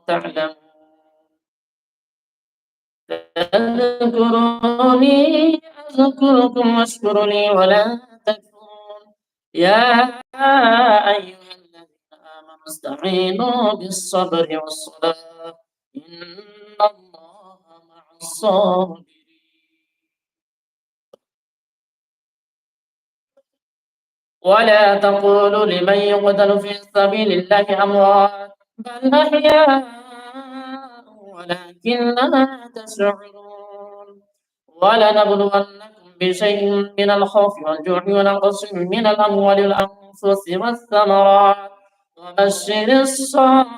تعلمون فاذكروني أذكركم واشكروا لي ولا تكفرون يا أيها الذين آمنوا استعينوا بالصبر والصلاة إن الله مع الصابرين ولا تقولوا لمن يقتل في سبيل الله أموات بل أحياء ولكن لا تشعرون ولنبلونكم بشيء من الخوف والجوع ونقص من الأموال والأنفس والثمرات وبشر الصابرين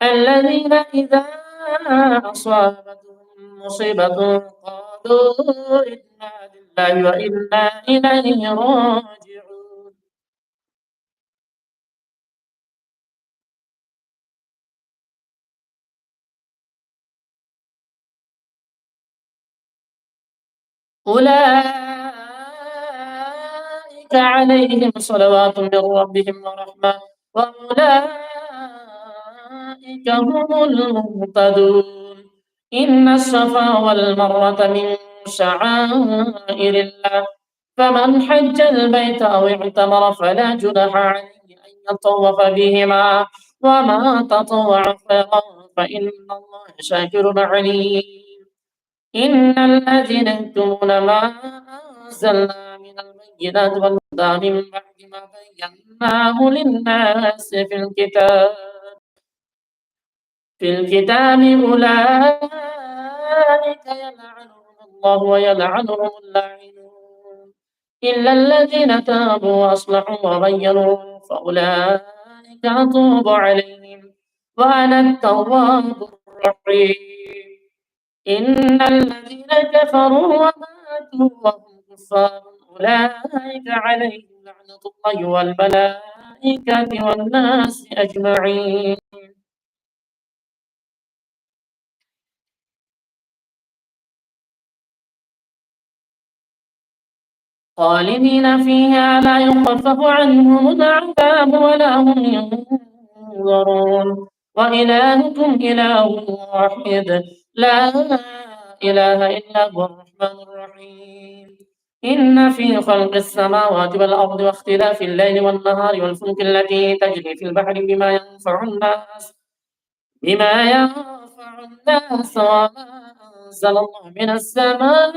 الذين إذا أصابتهم مصيبة قالوا إنا لله وإنا إليه راجعون أولئك عليهم صلوات من ربهم ورحمة وأولئك هم المهتدون إن الصفا والمروة من شعائر الله فمن حج البيت أو اعتمر فلا جناح عليه أن يطوف بهما وما تطوع خيرا فإن الله شاكر عليم إن الذين يكتمون ما أنزلنا من البينات والهدى من بعد ما بيناه للناس في الكتاب أولئك يلعنهم الله ويلعنهم اللاعنون إلا الذين تابوا وأصلحوا وبينوا فأولئك أتوب عليهم وأنا التواب الرحيم إن الذين كفروا وماتوا وهم كفار أولئك عليهم لعنة الله والملائكة والناس أجمعين خالدين فيها لا يخفف عنهم العذاب ولا هم ينظرون وإلهكم إله واحد لا إله إلا هو الرحمن الرحيم إن في خلق السماوات والأرض واختلاف الليل والنهار والفلك التي تجري في البحر بما ينفع الناس وما أنزل الله من السماء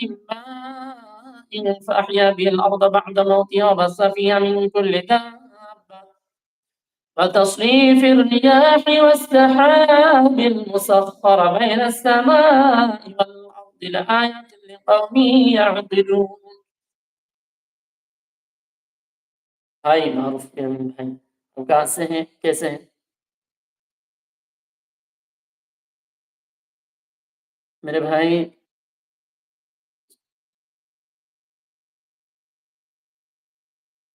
من ماء فأحيا به الأرض بعد موتها وبث فيها من كل دابة وتصريف الرياح والسحاب المسخر بين السماء والأرض لآيات لقوم يعقلون भाई मारूफ के भाई वो कहाँ से हैं कैसे हैं मेरे भाई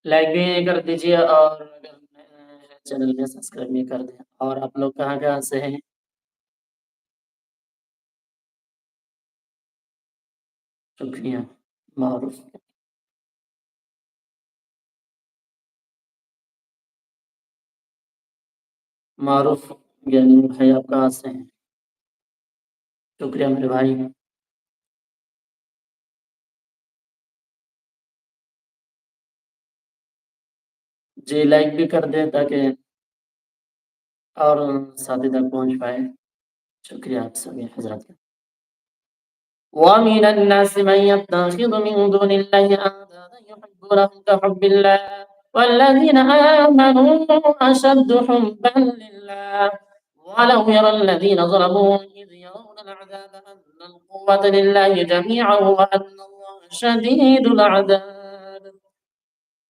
लाइक भी कर दीजिए और अगर चैनल में सब्सक्राइब भी कर दें और आप लोग कहाँ-कहाँ से हैं? शुक्रिया, मारूफ मारूफ ज्ञानी भाई आप कहाँ से हैं? शुक्रिया मेरे भाई। जी, लाइक भी कर दें ताकि और साथी तक पहुँच पाए। शुक्रिया आप सभी हज़रात का। ومن الناس من يتخذ من دون الله أندادا يحبونهم كحب الله والذين آمنوا أشد حبا لله ولو يرى الذين ظلموا إذ يرون العذاب أن القوة لله جميعا وأن الله شديد العذاب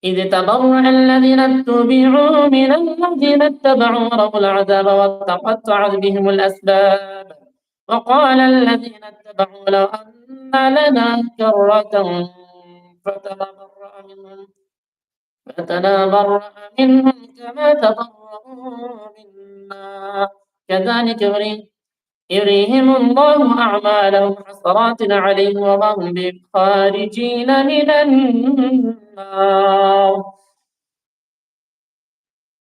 إذ تبرأ الذين اتبعوا من الذين اتبعوا ورأوا العذاب وتقطعت بهم الأسباب وقال الذين اتبعوا لو أن لنا كرة فتنبرأ منهم فتنبرأ منهم كما تبرأوا منا كذلك يريهم الله أعمالهم حسرات عليهم وما هم بخارجين من النار